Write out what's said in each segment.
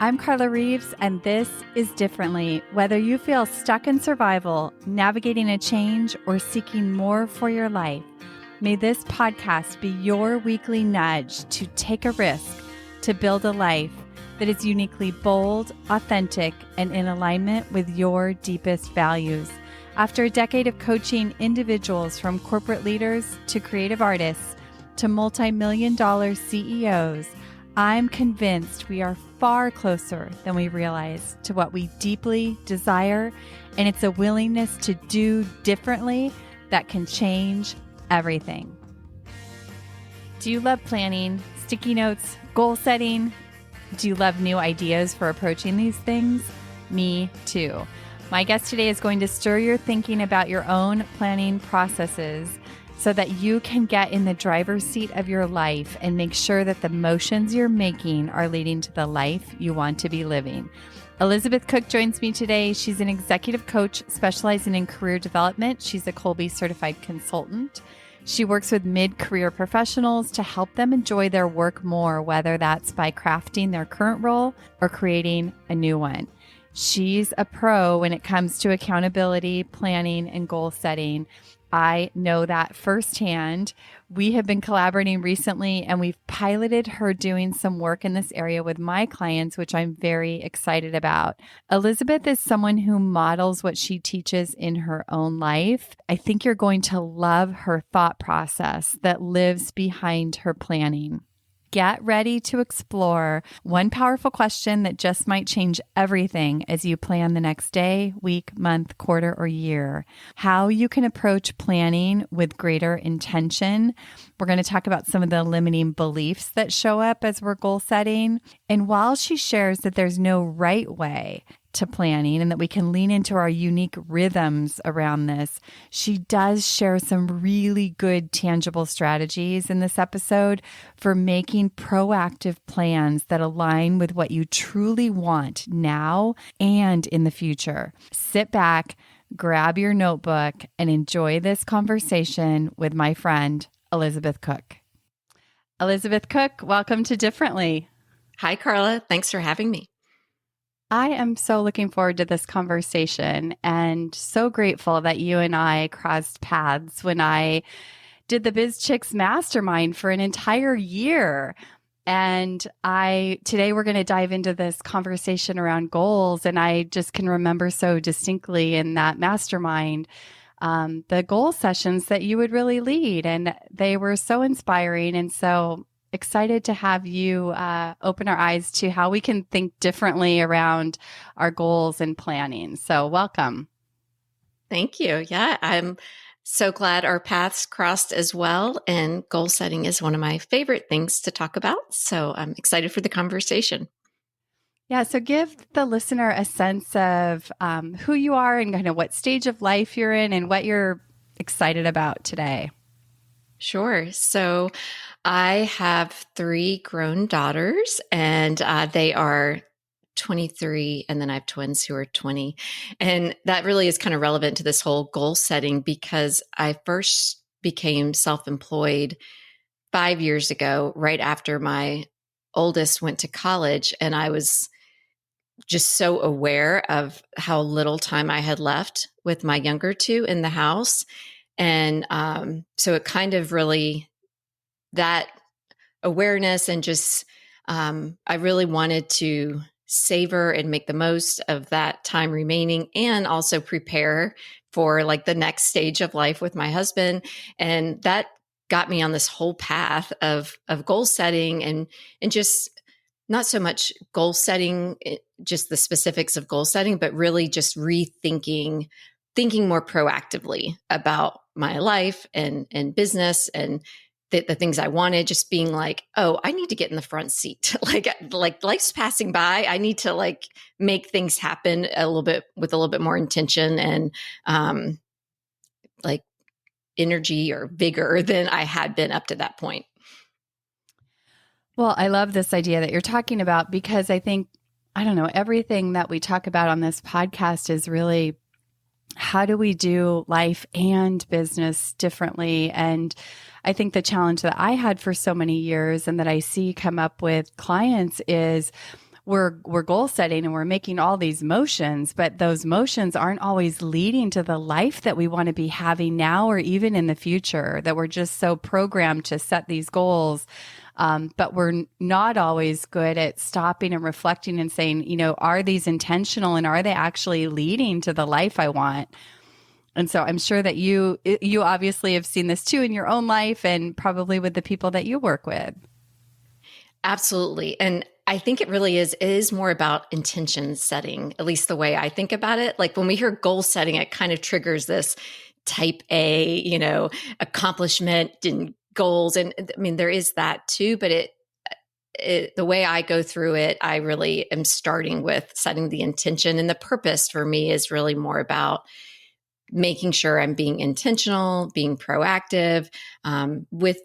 I'm Carla Reeves, and this is Differently. Whether you feel stuck in survival, navigating a change, or seeking more for your life, may this podcast be your weekly nudge to take a risk to build a life that is uniquely bold, authentic, and in alignment with your deepest values. After a decade of coaching individuals from corporate leaders to creative artists to multi-million-dollar CEOs, I'm convinced we are far closer than we realize to what we deeply desire, and it's a willingness to do differently that can change everything. Do you love planning, sticky notes, goal setting? Do you love new ideas for approaching these things? Me too. My guest today is going to stir your thinking about your own planning processes so that you can get in the driver's seat of your life and make sure that the motions you're making are leading to the life you want to be living. Elizabeth Cook joins me today. She's an executive coach specializing in career development. She's a Kolbe Certified Consultant. She works with mid-career professionals to help them enjoy their work more, whether that's by crafting their current role or creating a new one. She's a pro when it comes to accountability, planning, and goal setting. I know that firsthand. We have been collaborating recently, and we've piloted her doing some work in this area with my clients, which I'm very excited about. Elizabeth is someone who models what she teaches in her own life. I think you're going to love her thought process that lives behind her planning. Get ready to explore one powerful question that just might change everything as you plan the next day, week, month, quarter, or year. How you can approach planning with greater intention. We're going to talk about some of the limiting beliefs that show up as we're goal setting. And while she shares that there's no right way to planning and that we can lean into our unique rhythms around this, she does share some really good tangible strategies in this episode for making proactive plans that align with what you truly want now and in the future. Sit back, grab your notebook, and enjoy this conversation with my friend, Elizabeth Cook. Elizabeth Cook, welcome to Differently. Hi, Carla. Thanks for having me. I am so looking forward to this conversation and so grateful that you and I crossed paths when I did the Biz Chicks Mastermind for an entire year. And today we're going to dive into this conversation around goals. And I just can remember so distinctly in that mastermind, the goal sessions that you would really lead. And they were so inspiring. And so excited to have you open our eyes to how we can think differently around our goals and planning. So welcome. Thank you. Yeah, I'm so glad our paths crossed as well. And goal setting is one of my favorite things to talk about. So I'm excited for the conversation. Yeah, so give the listener a sense of who you are and kind of what stage of life you're in and what you're excited about today. Sure. So I have 3 grown daughters, and they are 23, and then I have twins who are 20. And that really is kind of relevant to this whole goal setting because I first became self-employed 5 years ago, right after my oldest went to college. And I was just so aware of how little time I had left with my younger 2 in the house. And so it kind of really, that awareness and just, I really wanted to savor and make the most of that time remaining and also prepare for like the next stage of life with my husband. And that got me on this whole path of goal setting and just not so much goal setting, just the specifics of goal setting, but really just thinking more proactively about my life and business and the things I wanted, just being like, oh, I need to get in the front seat. like life's passing by. I need to like make things happen with a little bit more intention and like energy or vigor than I had been up to that point. Well, I love this idea that you're talking about because I think, I don't know, everything that we talk about on this podcast is really how do we do life and business differently? And I think the challenge that I had for so many years and that I see come up with clients is we're goal setting and we're making all these motions, but those motions aren't always leading to the life that we want to be having now or even in the future, that we're just so programmed to set these goals. But we're not always good at stopping and reflecting and saying, are these intentional and are they actually leading to the life I want? And so I'm sure that you obviously have seen this too in your own life and probably with the people that you work with. Absolutely. And I think it really is more about intention setting, at least the way I think about it. Like when we hear goal setting, it kind of triggers this type A, accomplishment and goals. And I mean, there is that too, but the way I go through it, I really am starting with setting the intention. And the purpose for me is really more about making sure I'm being intentional, being proactive with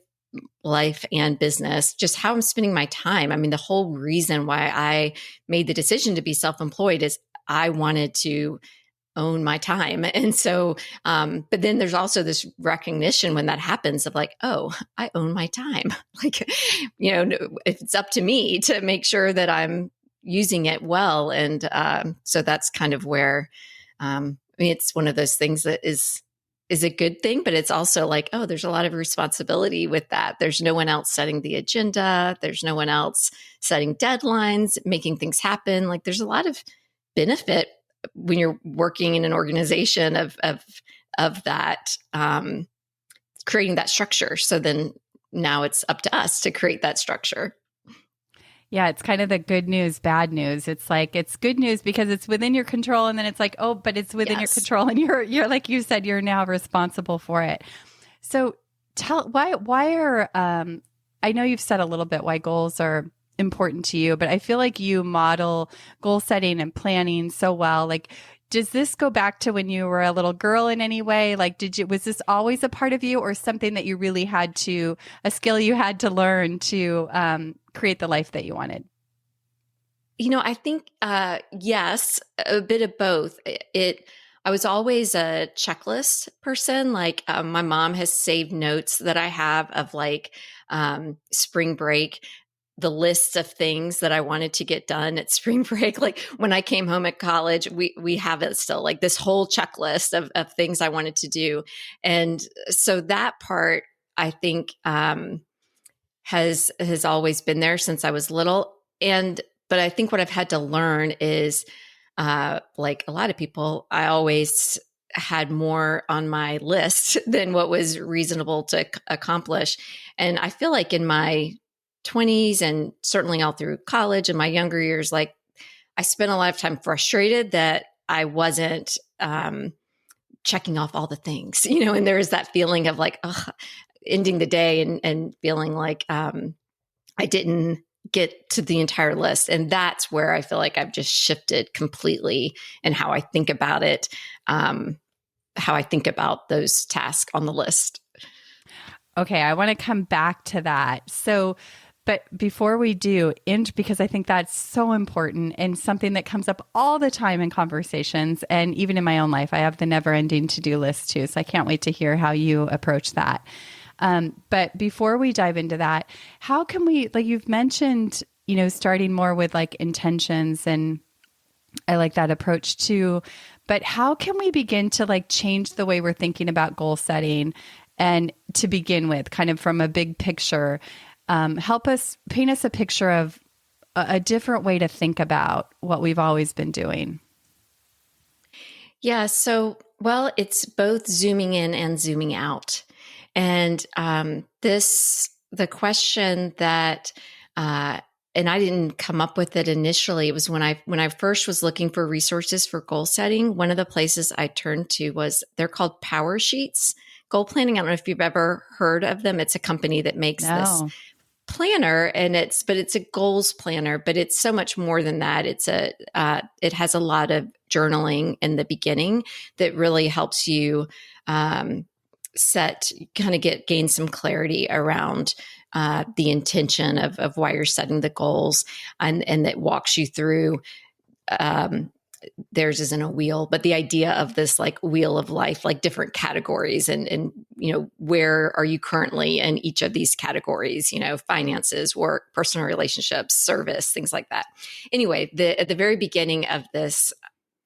life and business, just how I'm spending my time. I mean, the whole reason why I made the decision to be self-employed is I wanted to own my time. And so, but then there's also this recognition when that happens of like, oh, I own my time. Like, it's up to me to make sure that I'm using it well. And so that's kind of where, it's one of those things that is a good thing, but it's also like, oh, there's a lot of responsibility with that. There's no one else setting the agenda. There's no one else setting deadlines, making things happen. Like there's a lot of benefit when you're working in an organization of that, creating that structure. So then now it's up to us to create that structure. Yeah, it's kind of the good news, bad news. It's like it's good news because it's within your control, and then it's like, oh, but it's within your control, and you're like you said, you're now responsible for it. So tell why are I know you've said a little bit why goals are important to you, but I feel like you model goal setting and planning so well. Like, does this go back to when you were a little girl in any way? Like, was this always a part of you, or something that you really a skill you had to learn to create the life that you wanted? I think, yes, a bit of both. I was always a checklist person. Like, my mom has saved notes that I have of like, spring break, the lists of things that I wanted to get done at spring break. Like when I came home at college, we have it still, like this whole checklist of things I wanted to do. And so that part, I think, has always been there since I was little. But I think what I've had to learn is, like a lot of people, I always had more on my list than what was reasonable to accomplish. And I feel like in my 20s and certainly all through college and my younger years, like I spent a lot of time frustrated that I wasn't checking off all the things, and there was that feeling of like, ending the day and feeling like I didn't get to the entire list. And that's where I feel like I've just shifted completely in how I think about it, how I think about those tasks on the list. Okay, I want to come back to that. So, but before we do, because I think that's so important and something that comes up all the time in conversations, and even in my own life, I have the never-ending to-do list too. So I can't wait to hear how you approach that. But before we dive into that, how can we, like you've mentioned, starting more with like intentions, and I like that approach too. But how can we begin to like change the way we're thinking about goal setting, and to begin with, kind of from a big picture? Help us paint us a picture of a different way to think about what we've always been doing. Yeah. So, well, it's both zooming in and zooming out. And the question that, and I didn't come up with it initially. It was when I first was looking for resources for goal setting. One of the places I turned to they're called Power Sheets Goal Planning. I don't know if you've ever heard of them. It's a company that makes this planner, and it's a goals planner, but it's so much more than that. It has a lot of journaling in the beginning that really helps you gain some clarity around the intention of why you're setting the goals, and that walks you through theirs isn't a wheel, but the idea of this like wheel of life, like different categories and, where are you currently in each of these categories, finances, work, personal relationships, service, things like that. Anyway, at the very beginning of this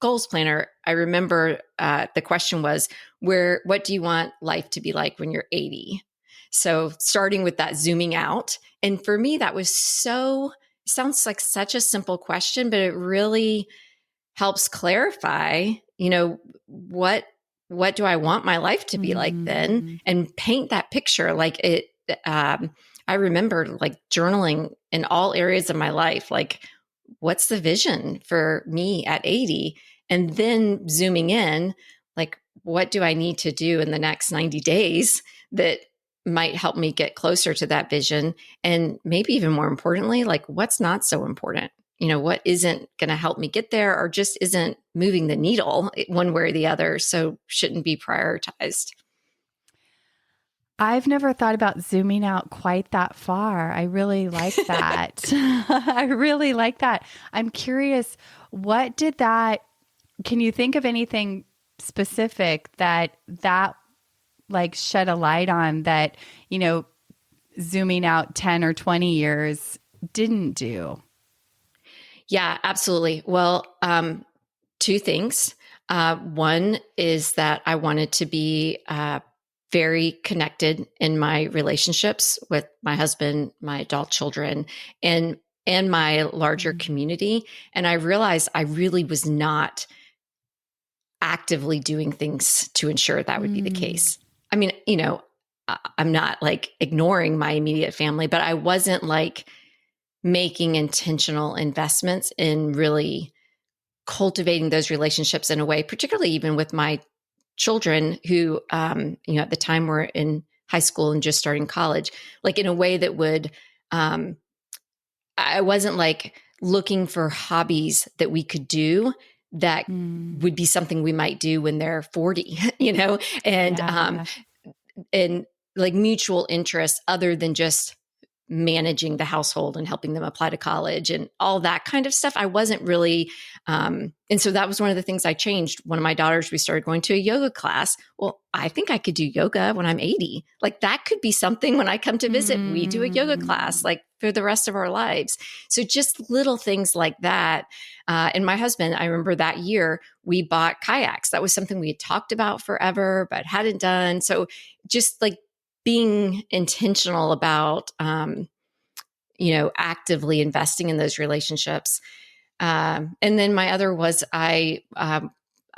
goals planner, I remember the question was, what do you want life to be like when you're 80? So starting with that zooming out. And for me, that was sounds like such a simple question, but it really helps clarify, what do I want my life to be like then, and paint that picture. Like I remember like journaling in all areas of my life, like what's the vision for me at 80? And then zooming in, like, what do I need to do in the next 90 days that might help me get closer to that vision? And maybe even more importantly, like what's not so important? What isn't going to help me get there or just isn't moving the needle one way or the other, so shouldn't be prioritized. I've never thought about zooming out quite that far. I really like that. I really like that. I'm curious, can you think of anything specific that like shed a light on that, zooming out 10 or 20 years didn't do? Yeah, absolutely. Well, two things. One is that I wanted to be very connected in my relationships with my husband, my adult children, and my larger community. And I realized I really was not actively doing things to ensure that would be the case. I mean, I'm not like ignoring my immediate family, but I wasn't like making intentional investments in really cultivating those relationships in a way, particularly even with my children who, at the time were in high school and just starting college, like in a way that would, I wasn't like looking for hobbies that we could do that would be something we might do when they're 40, and like mutual interests other than just managing the household and helping them apply to college and all that kind of stuff. I wasn't really, and so that was one of the things I changed. One of my daughters, we started going to a yoga class. Well, I think I could do yoga when I'm 80. Like that could be something when I come to visit, we do a yoga class like for the rest of our lives. So just little things like that. And my husband, I remember that year we bought kayaks. That was something we had talked about forever, but hadn't done. So just like being intentional about, actively investing in those relationships. And then my other was I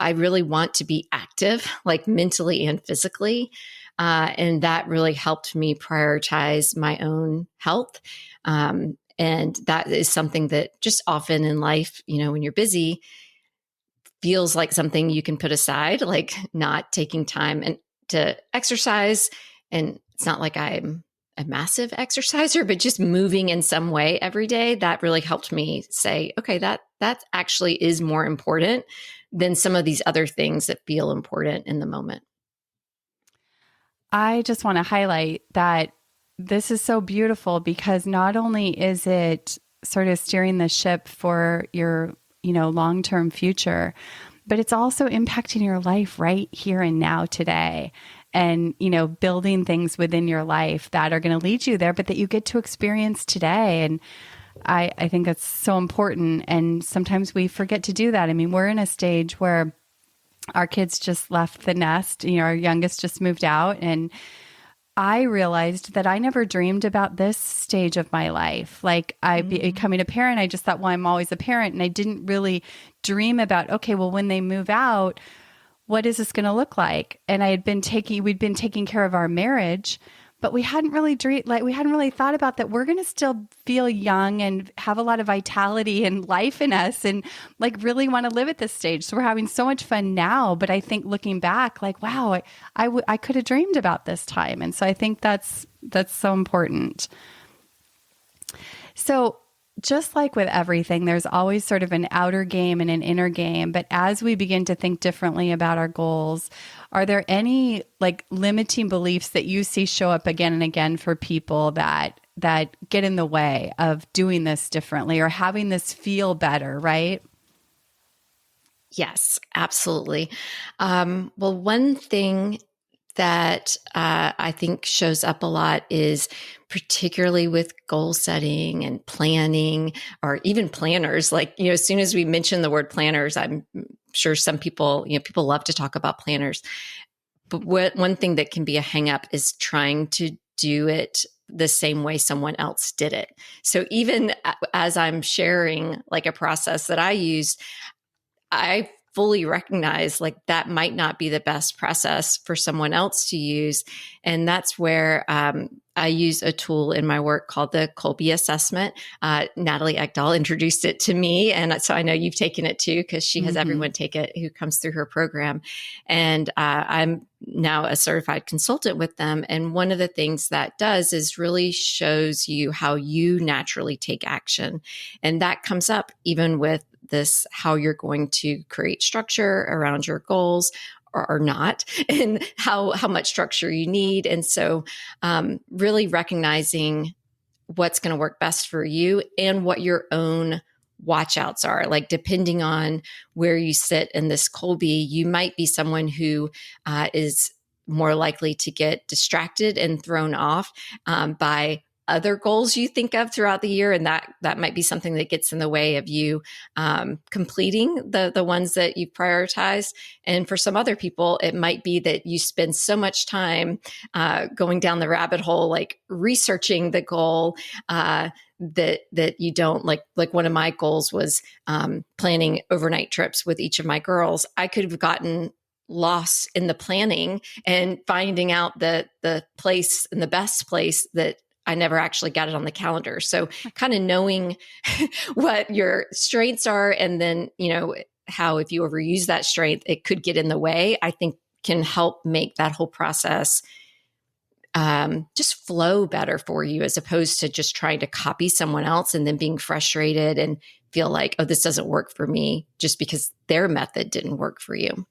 really want to be active, like mentally and physically. And that really helped me prioritize my own health. And that is something that just often in life, when you're busy, feels like something you can put aside, like not taking time and to exercise. And it's not like I'm a massive exerciser, but just moving in some way every day, that really helped me say, okay, that actually is more important than some of these other things that feel important in the moment. I just want to highlight that this is so beautiful because not only is it sort of steering the ship for your, long-term future, but it's also impacting your life right here and now today. And, building things within your life that are going to lead you there, but that you get to experience today. And I think that's so important. And sometimes we forget to do that. I mean, we're in a stage where our kids just left the nest, our youngest just moved out. And I realized that I never dreamed about this stage of my life. Like becoming a parent, I just thought, well, I'm always a parent. And I didn't really dream about, okay, well, when they move out, what is this going to look like? And we'd been taking care of our marriage, but we hadn't really thought about that. We're going to still feel young and have a lot of vitality and life in us and like really want to live at this stage. So we're having so much fun now. But I think looking back, like, wow, I could have dreamed about this time. And so I think that's so important. So just like with everything, there's always sort of an outer game and an inner game. But as we begin to think differently about our goals, are there any like limiting beliefs that you see show up again and again for people that get in the way of doing this differently or having this feel better, right? Yes, absolutely. Well, one thing that I think shows up a lot is particularly with goal setting and planning, or even planners. Like, as soon as we mention the word planners, I'm sure some people, people love to talk about planners. But one thing that can be a hang up is trying to do it the same way someone else did it. So even as I'm sharing like a process that I use, I fully recognize like that might not be the best process for someone else to use. And that's where I use a tool in my work called the Kolbe assessment. Natalie Ekdahl introduced it to me. And so I know you've taken it too, because she has everyone take it who comes through her program. And I'm now a certified consultant with them. And one of the things that does is really shows you how you naturally take action. And that comes up even with this, how you're going to create structure around your goals or not, and how much structure you need. And so really recognizing what's going to work best for you and what your own watch outs are. Like, depending on where you sit in this Kolbe, you might be someone who is more likely to get distracted and thrown off by other goals you think of throughout the year. And that might be something that gets in the way of you completing the ones that you prioritize. And for some other people, it might be that you spend so much time going down the rabbit hole, like researching the goal, that you don't like one of my goals was planning overnight trips with each of my girls. I could have gotten lost in the planning and finding out that the place and the best place that I never actually got it on the calendar. So kind of knowing what your strengths are, and then, how if you overuse that strength, it could get in the way, I think can help make that whole process just flow better for you, as opposed to just trying to copy someone else and then being frustrated and feel like, oh, this doesn't work for me just because their method didn't work for you.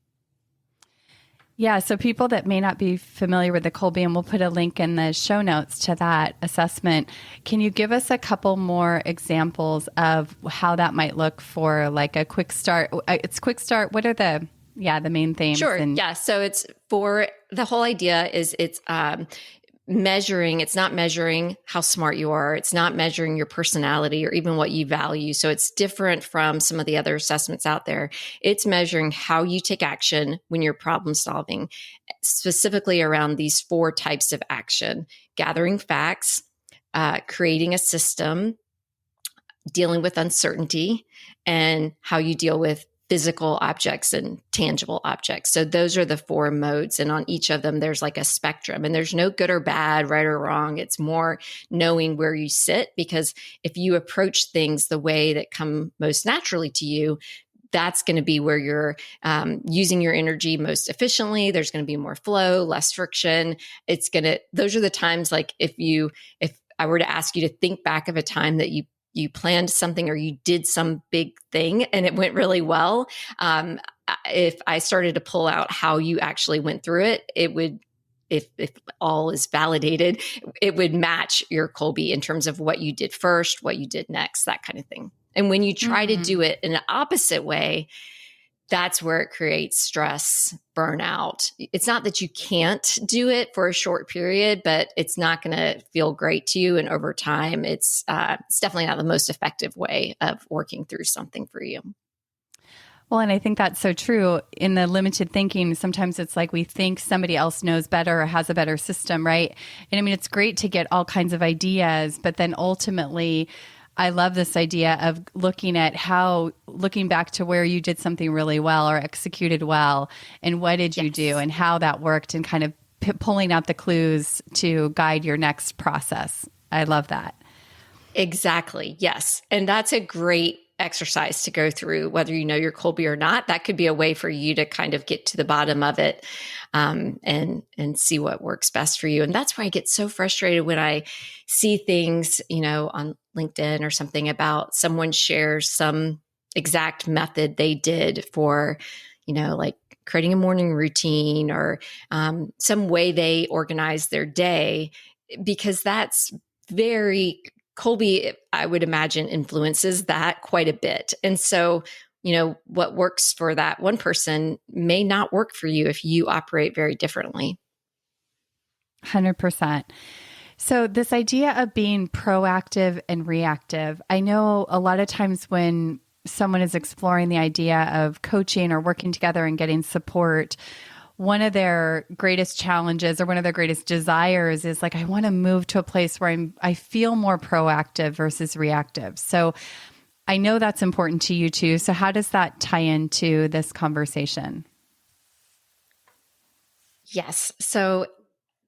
Yeah, so people that may not be familiar with the Kolbe, and we'll put a link in the show notes to that assessment. Can you give us a couple more examples of how that might look for like a quick start? It's quick start. What are the main themes? Sure. Yeah. So it's for the whole idea is it's measuring. It's not measuring how smart you are. It's not measuring your personality or even what you value. So it's different from some of the other assessments out there. It's measuring how you take action when you're problem solving, specifically around these 4 types of action: gathering facts, creating a system, dealing with uncertainty, and how you deal with physical objects and tangible objects. So those are the 4 modes. And on each of them, there's like a spectrum, and there's no good or bad, right or wrong. It's more knowing where you sit, because if you approach things the way that come most naturally to you, that's going to be where you're using your energy most efficiently. There's going to be more flow, less friction. Those are the times, like if I were to ask you to think back of a time that you planned something or you did some big thing and it went really well. If I started to pull out how you actually went through it, it would, if all is validated, it would match your Kolbe in terms of what you did first, what you did next, that kind of thing. And when you try to do it in an opposite way, that's where it creates stress, burnout. It's not that you can't do it for a short period, but it's not going to feel great to you. And over time, it's definitely not the most effective way of working through something for you. Well, and I think that's so true. In the limited thinking, sometimes it's like we think somebody else knows better or has a better system, right? And I mean, it's great to get all kinds of ideas, but then ultimately, I love this idea of looking back to where you did something really well or executed well, and what did you do and how that worked, and kind of pulling out the clues to guide your next process. I love that. Exactly. Yes. And that's a great exercise to go through, whether you know your Kolbe or not. That could be a way for you to kind of get to the bottom of it, and see what works best for you. And that's why I get so frustrated when I see things, on LinkedIn or something about someone shares some exact method they did for, like creating a morning routine or some way they organize their day, because that's very Kolbe, I would imagine, influences that quite a bit. And so what works for that one person may not work for you if you operate very differently. 100%. So this idea of being proactive and reactive, I know a lot of times when someone is exploring the idea of coaching or working together and getting support, one of their greatest challenges or one of their greatest desires is like, I want to move to a place where I feel more proactive versus reactive. So I know that's important to you too. So how does that tie into this conversation? Yes. So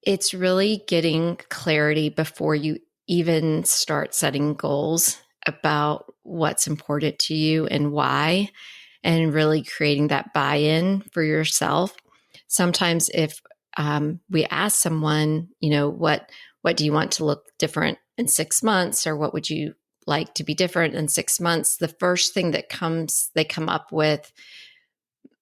it's really getting clarity before you even start setting goals about what's important to you and why, and really creating that buy-in for yourself. Sometimes if we ask someone, what do you want to look different in 6 months, or what would you like to be different in 6 months? The first thing that they come up with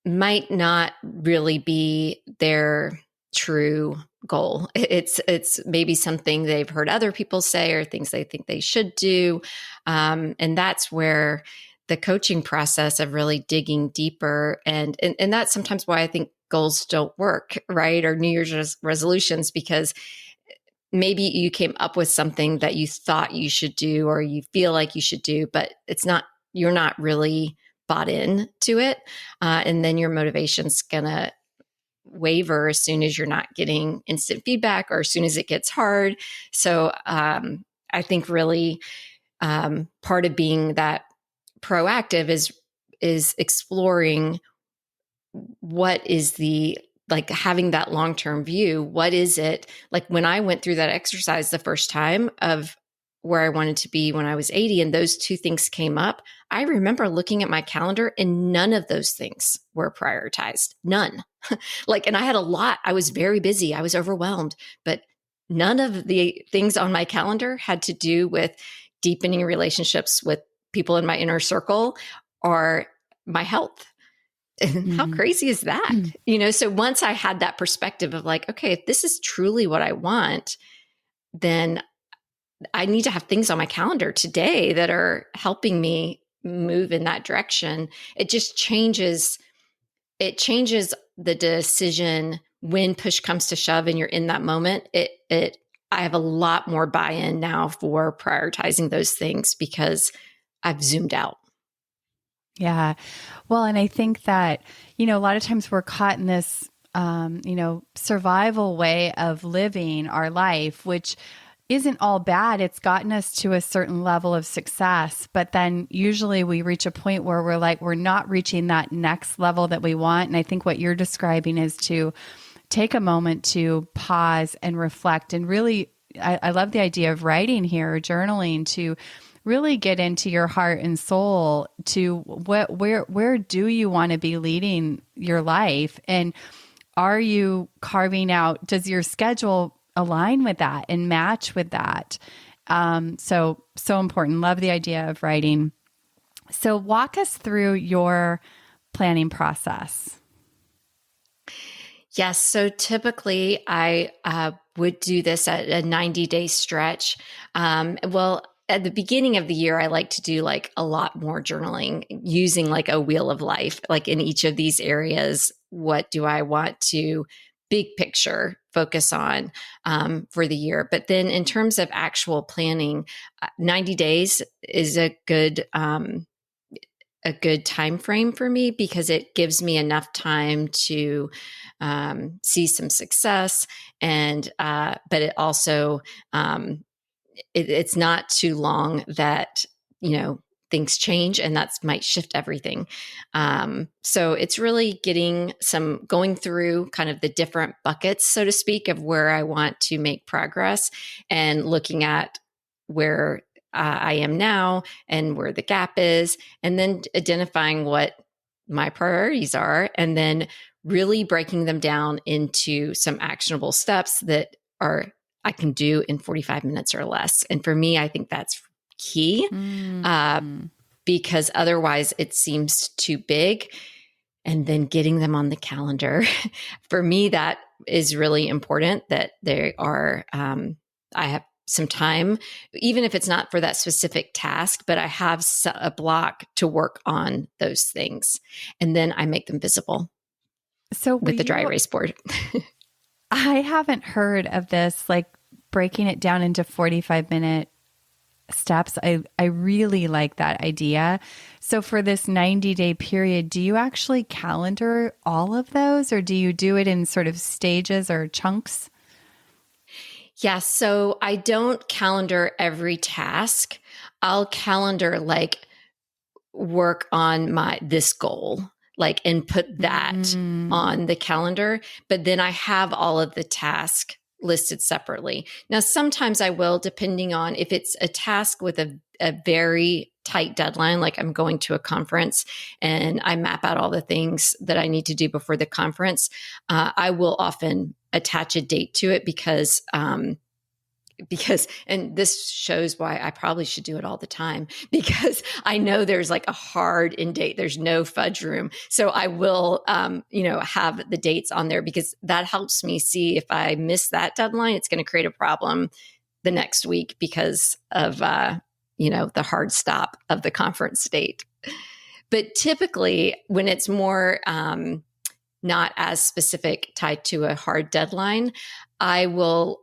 might not really be their true goal. It's maybe something they've heard other people say or things they think they should do. And that's where the coaching process of really digging deeper and that's sometimes why I think goals don't work, right? Or New Year's resolutions, because maybe you came up with something that you thought you should do or you feel like you should do, but you're not really bought in to it. And then your motivation's gonna waver as soon as you're not getting instant feedback or as soon as it gets hard. So I think really part of being that proactive is exploring what is like having that long-term view. What is it like when I went through that exercise the first time of where I wanted to be when I was 80 and those two things came up, I remember looking at my calendar and none of those things were prioritized. None. And I had a lot. I was very busy. I was overwhelmed, but none of the things on my calendar had to do with deepening relationships with people in my inner circle or my health. And how crazy is that? So once I had that perspective of like, okay, if this is truly what I want, then I need to have things on my calendar today that are helping me move in that direction. It just changes the decision when push comes to shove and you're in that moment. I have a lot more buy-in now for prioritizing those things because I've zoomed out. Yeah. Well, and I think that, a lot of times we're caught in this, survival way of living our life, which isn't all bad. It's gotten us to a certain level of success. But then usually we reach a point where we're not reaching that next level that we want. And I think what you're describing is to take a moment to pause and reflect and really, I love the idea of writing here, journaling, to really get into your heart and soul to where do you want to be leading your life? And are you carving out, does your schedule align with that and match with that? So important. Love the idea of writing. So walk us through your planning process. Yes. So typically I would do this at a 90-day stretch. Well, at the beginning of the year, I like to do like a lot more journaling using like a wheel of life, like in each of these areas. What do I want to big picture focus on for the year? But then in terms of actual planning, 90 days is a good time frame for me because it gives me enough time to see some success, and but it also it's not too long that things change, and that might shift everything. So it's really going through kind of the different buckets, so to speak, of where I want to make progress and looking at where I am now and where the gap is, and then identifying what my priorities are, and then really breaking them down into some actionable steps that I can do in 45 minutes or less. And for me, I think that's key because otherwise it seems too big. And then getting them on the calendar, for me, that is really important, that they are, I have some time, even if it's not for that specific task, but I have a block to work on those things. And then I make them visible with the dry erase board. I haven't heard of this, like breaking it down into 45-minute steps. I really like that idea. So for this 90-day period, do you actually calendar all of those, or do you do it in sort of stages or chunks? Yeah, so I don't calendar every task. I'll calendar like work on this goal, like, and put that on the calendar. But then I have all of the tasks listed separately. Now, sometimes I will, depending on if it's a task with a very tight deadline, like I'm going to a conference and I map out all the things that I need to do before the conference. I will often attach a date to it because, and this shows why I probably should do it all the time, because I know there's like a hard end date. There's no fudge room. So I will, have the dates on there, because that helps me see if I miss that deadline, it's going to create a problem the next week because of, the hard stop of the conference date. But typically when it's more, not as specific, tied to a hard deadline, I will,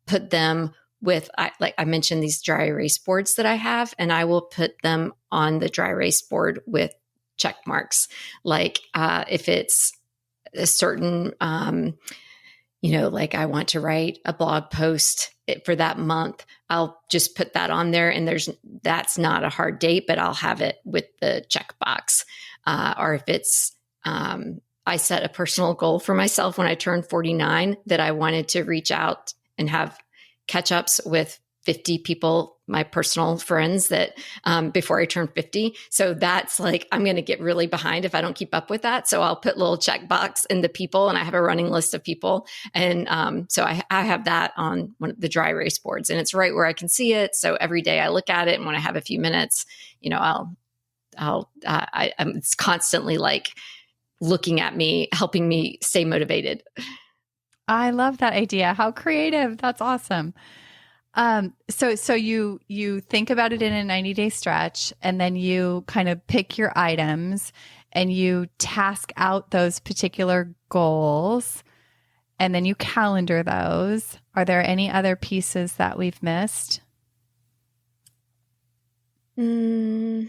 put them with, like I mentioned, these dry erase boards that I have, and I will put them on the dry erase board with check marks. Like if it's a certain, like I want to write a blog post for that month, I'll just put that on there, and that's not a hard date, but I'll have it with the checkbox. Or if it's, I set a personal goal for myself when I turned 49 that I wanted to reach out and have catch-ups with 50 people, my personal friends, that before I turn 50. So that's like, I'm going to get really behind if I don't keep up with that. So I'll put little checkbox in the people, and I have a running list of people. And so I have that on one of the dry erase boards, and it's right where I can see it. So every day I look at it, and when I have a few minutes, it's constantly like looking at me, helping me stay motivated. I love that idea. How creative. That's awesome. So you think about it in a 90-day stretch, and then you kind of pick your items and you task out those particular goals, and then you calendar those. Are there any other pieces that we've missed? Well,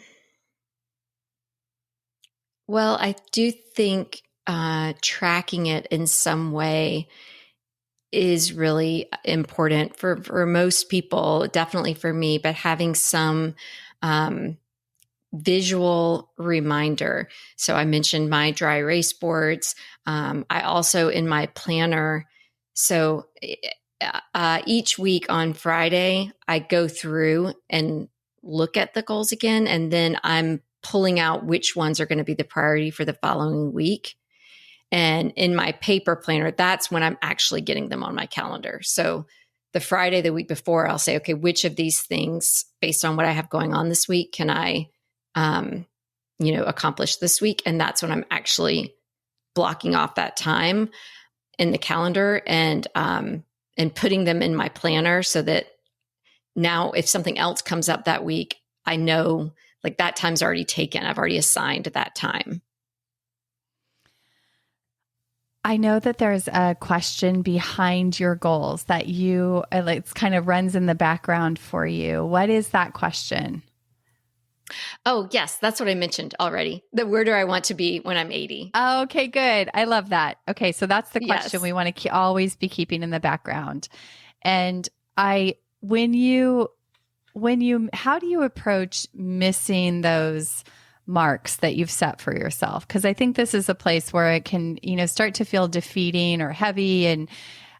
I do think tracking it in some way is really important for most people, definitely for me, but having some visual reminder. So I mentioned my dry erase boards. I also, in my planner, so each week on Friday, I go through and look at the goals again, and then I'm pulling out which ones are going to be the priority for the following week. And in my paper planner, that's when I'm actually getting them on my calendar. So the Friday, the week before, I'll say, okay, which of these things, based on what I have going on this week, can I, accomplish this week? And that's when I'm actually blocking off that time in the calendar and putting them in my planner, so that now if something else comes up that week, I know like that time's already taken. I've already assigned that time. I know that there's a question behind your goals that it kind of runs in the background for you. What is that question? Oh, yes. That's what I mentioned already. Where do I want to be when I'm 80? Oh, okay, good. I love that. Okay. So that's the question we want to always be keeping in the background. And how do you approach missing those marks that you've set for yourself? Because I think this is a place where it can, start to feel defeating or heavy, and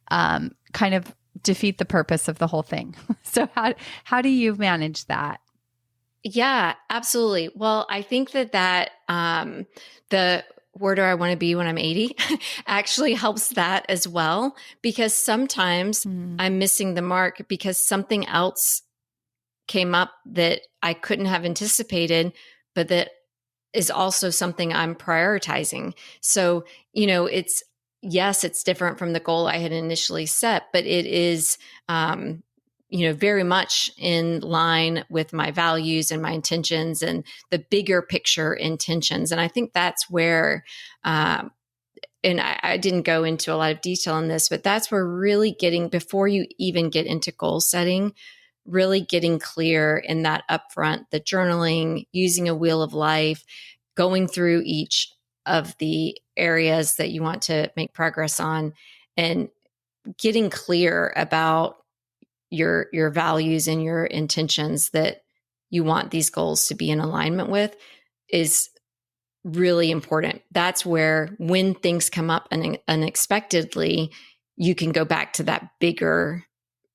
kind of defeat the purpose of the whole thing. So how do you manage that? Yeah, absolutely. Well, I think that the where do I want to be when I'm 80 actually helps that as well, because sometimes I'm missing the mark because something else came up that I couldn't have anticipated, but that is also something I'm prioritizing. So, it's different from the goal I had initially set, but it is, very much in line with my values and my intentions and the bigger picture intentions. And I think that's where, and I didn't go into a lot of detail on this, but that's where really before you even get into goal setting, really getting clear in that upfront, the journaling, using a wheel of life, going through each of the areas that you want to make progress on, and getting clear about your values and your intentions that you want these goals to be in alignment with is really important. That's where when things come up unexpectedly, you can go back to that bigger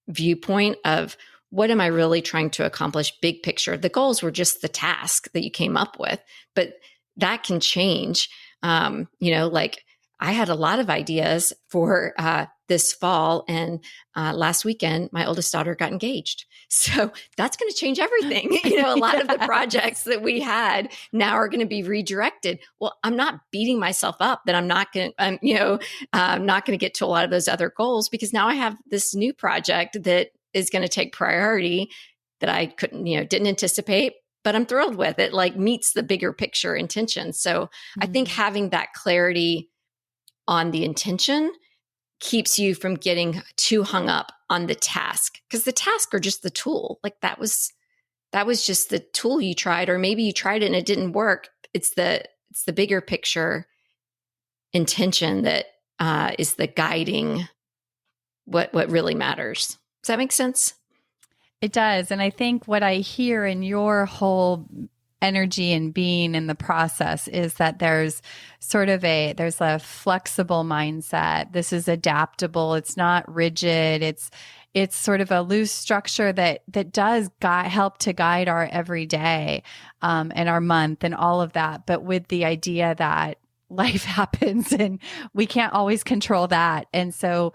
viewpoint of what am I really trying to accomplish, big picture. The goals were just the task that you came up with, but that can change. Like I had a lot of ideas for this fall, and last weekend, my oldest daughter got engaged. So that's going to change everything. A lot of the projects that we had now are going to be redirected. Well, I'm not beating myself up that I'm not going to, I'm not going to get to a lot of those other goals, because now I have this new project that is going to take priority that I couldn't, didn't anticipate, but I'm thrilled with it, like meets the bigger picture intention. So I think having that clarity on the intention keeps you from getting too hung up on the task, because the task are just the tool. Like that was just the tool you tried, or maybe you tried it and it didn't work. It's the bigger picture intention that is the guiding what really matters. Does that make sense? It does. And I think what I hear in your whole energy and being in the process is that there's a flexible mindset. This is adaptable. It's not rigid. It's sort of a loose structure that does help to guide our everyday and our month and all of that. But with the idea that life happens and we can't always control that. And so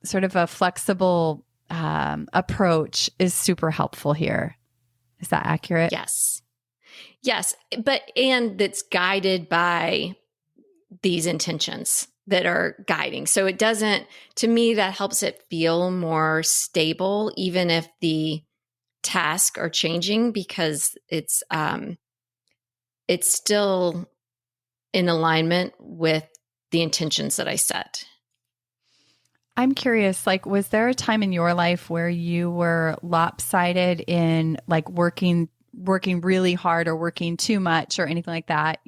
sort of a flexible approach is super helpful here. Is that accurate? Yes. And that's guided by these intentions that are guiding. So it doesn't, to me, that helps it feel more stable, even if the tasks are changing, because it's still in alignment with the intentions that I set. I'm curious, was there a time in your life where you were lopsided in working really hard or working too much or anything like that?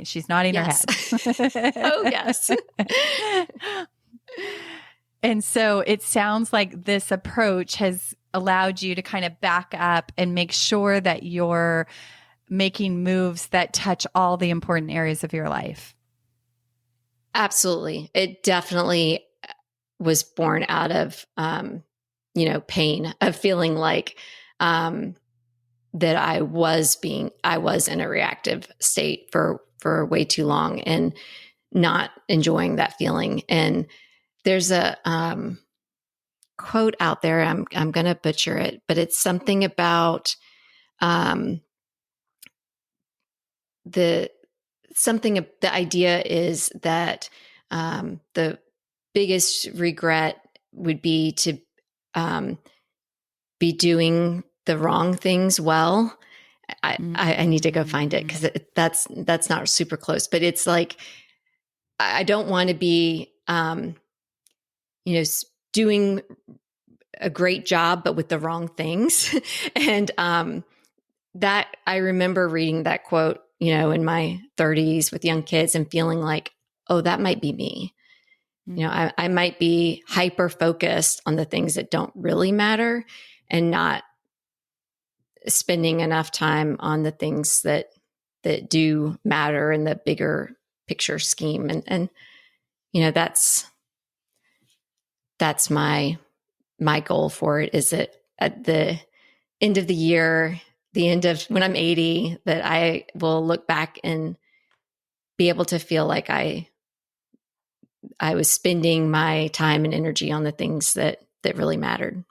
She's nodding her head. Oh, yes. And so it sounds like this approach has allowed you to kind of back up and make sure that you're making moves that touch all the important areas of your life. Absolutely. It definitely was born out of, pain of feeling like, that I was in a reactive state for way too long and not enjoying that feeling. And there's a quote out there, I'm going to butcher it, but it's something about the idea is that the biggest regret would be to be doing the wrong things well. I need to go find it, because that's not super close, but it's like, I don't want to be, doing a great job, but with the wrong things. And that I remember reading that quote, in my 30s with young kids and feeling like, oh, that might be me. I might be hyper focused on the things that don't really matter and not spending enough time on the things that do matter in the bigger picture scheme. And that's my goal for it, is that at the end of the year, the end of when I'm 80, that I will look back and be able to feel like I was spending my time and energy on the things that really mattered.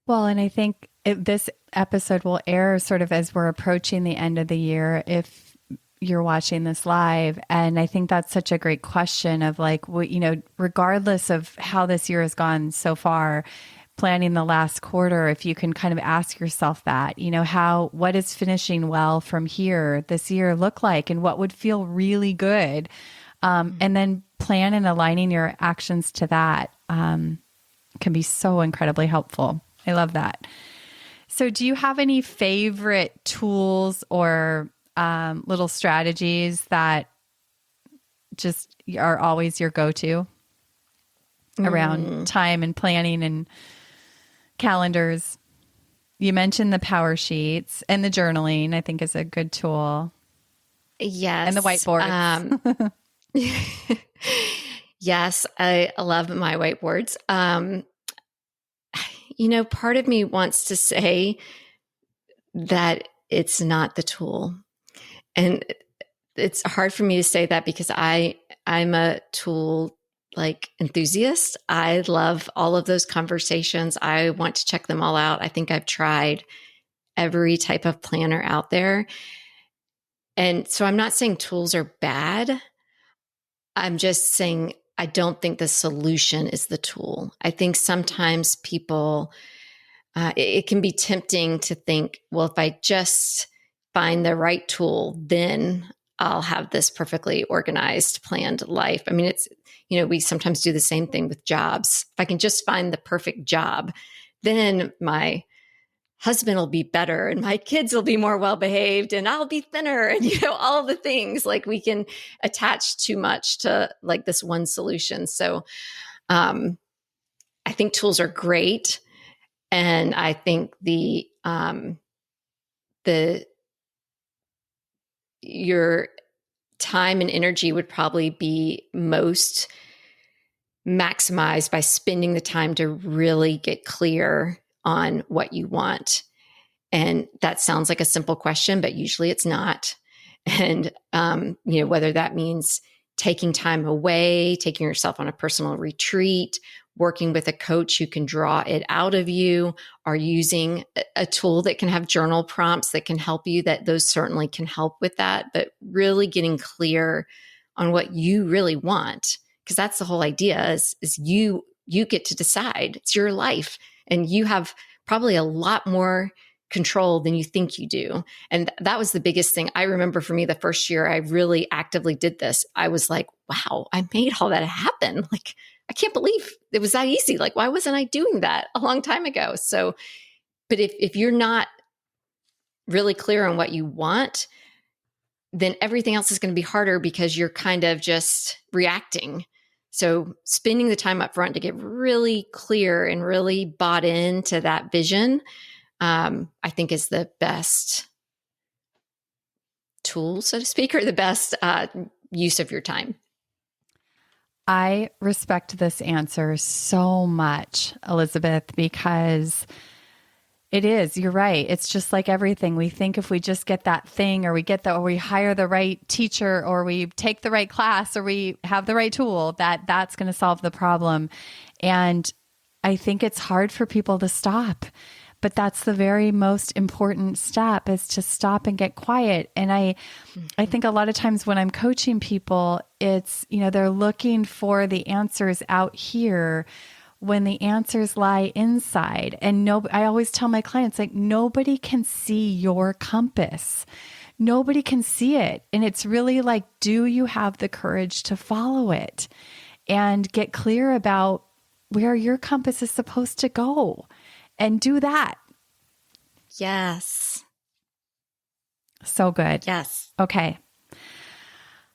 Well, and I think this episode will air sort of as we're approaching the end of the year, if you're watching this live. And I think that's such a great question of regardless of how this year has gone so far, planning the last quarter, if you can kind of ask yourself that, what is finishing well from here this year look like, and what would feel really good? And then plan and aligning your actions to that can be so incredibly helpful. I love that. So do you have any favorite tools or little strategies that just are always your go-to around time and planning and calendars? You mentioned the power sheets, and the journaling, I think, is a good tool. Yes. And the whiteboard. Yes, I love my whiteboards. Part of me wants to say that it's not the tool. And it's hard for me to say that because I'm a tool enthusiast. I love all of those conversations. I want to check them all out. I think I've tried every type of planner out there. And so I'm not saying tools are bad. I'm just saying I don't think the solution is the tool. I think sometimes people, it can be tempting to think, well, if I just find the right tool, then I'll have this perfectly organized, planned life. I mean, we sometimes do the same thing with jobs. If I can just find the perfect job, then my husband will be better and my kids will be more well-behaved and I'll be thinner and, all the things. Like, we can attach too much to this one solution. So I think tools are great. And I think your time and energy would probably be most maximized by spending the time to really get clear on what you want. And that sounds like a simple question, but usually it's not. And, whether that means taking time away, taking yourself on a personal retreat, working with a coach who can draw it out of you, or using a tool that can have journal prompts that can help you, that those certainly can help with that. But really getting clear on what you really want, because that's the whole idea is you get to decide. It's your life, and you have probably a lot more control than you think you do. And that was the biggest thing. I remember for me, the first year I really actively did this, I was like, wow, I made all that happen. Like, I can't believe it was that easy. Like, why wasn't I doing that a long time ago? So, but if you're not really clear on what you want, then everything else is going to be harder because you're kind of just reacting. So spending the time up front to get really clear and really bought into that vision, I think is the best tool, so to speak, or the best use of your time. I respect this answer so much, Elizabeth, because you're right. It's just like everything. We think if we just get that thing, or we hire the right teacher, or we take the right class, or we have the right tool, that's going to solve the problem. And I think it's hard for people to stop. But that's the very most important step, is to stop and get quiet. And I think a lot of times when I'm coaching people, it's, they're looking for the answers out here when the answers lie inside. And I always tell my clients, nobody can see your compass. Nobody can see it. And it's really like, do you have the courage to follow it and get clear about where your compass is supposed to go? And do that. Yes. So good. Yes. Okay.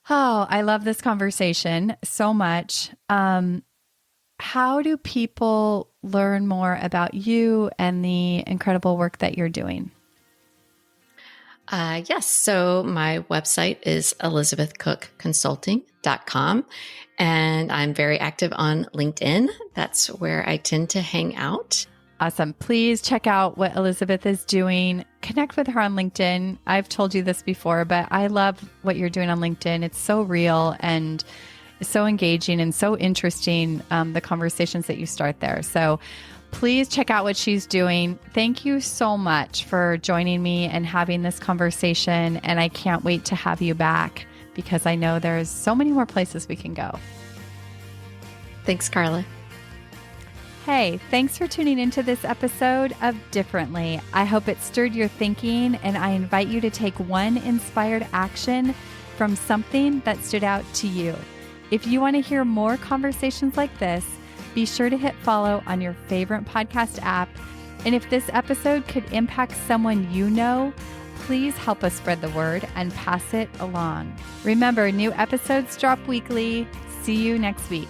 Oh, I love this conversation so much. How do people learn more about you and the incredible work that you're doing? Yes. So my website is elizabethcookconsulting.com, and I'm very active on LinkedIn. That's where I tend to hang out. Awesome. Please check out what Elizabeth is doing. Connect with her on LinkedIn. I've told you this before, but I love what you're doing on LinkedIn. It's so real and so engaging and so interesting, the conversations that you start there. So please check out what she's doing. Thank you so much for joining me and having this conversation. And I can't wait to have you back, because I know there's so many more places we can go. Thanks, Carla. Hey, thanks for tuning into this episode of Differently. I hope it stirred your thinking, and I invite you to take one inspired action from something that stood out to you. If you want to hear more conversations like this, be sure to hit follow on your favorite podcast app. And if this episode could impact someone you know, please help us spread the word and pass it along. Remember, new episodes drop weekly. See you next week.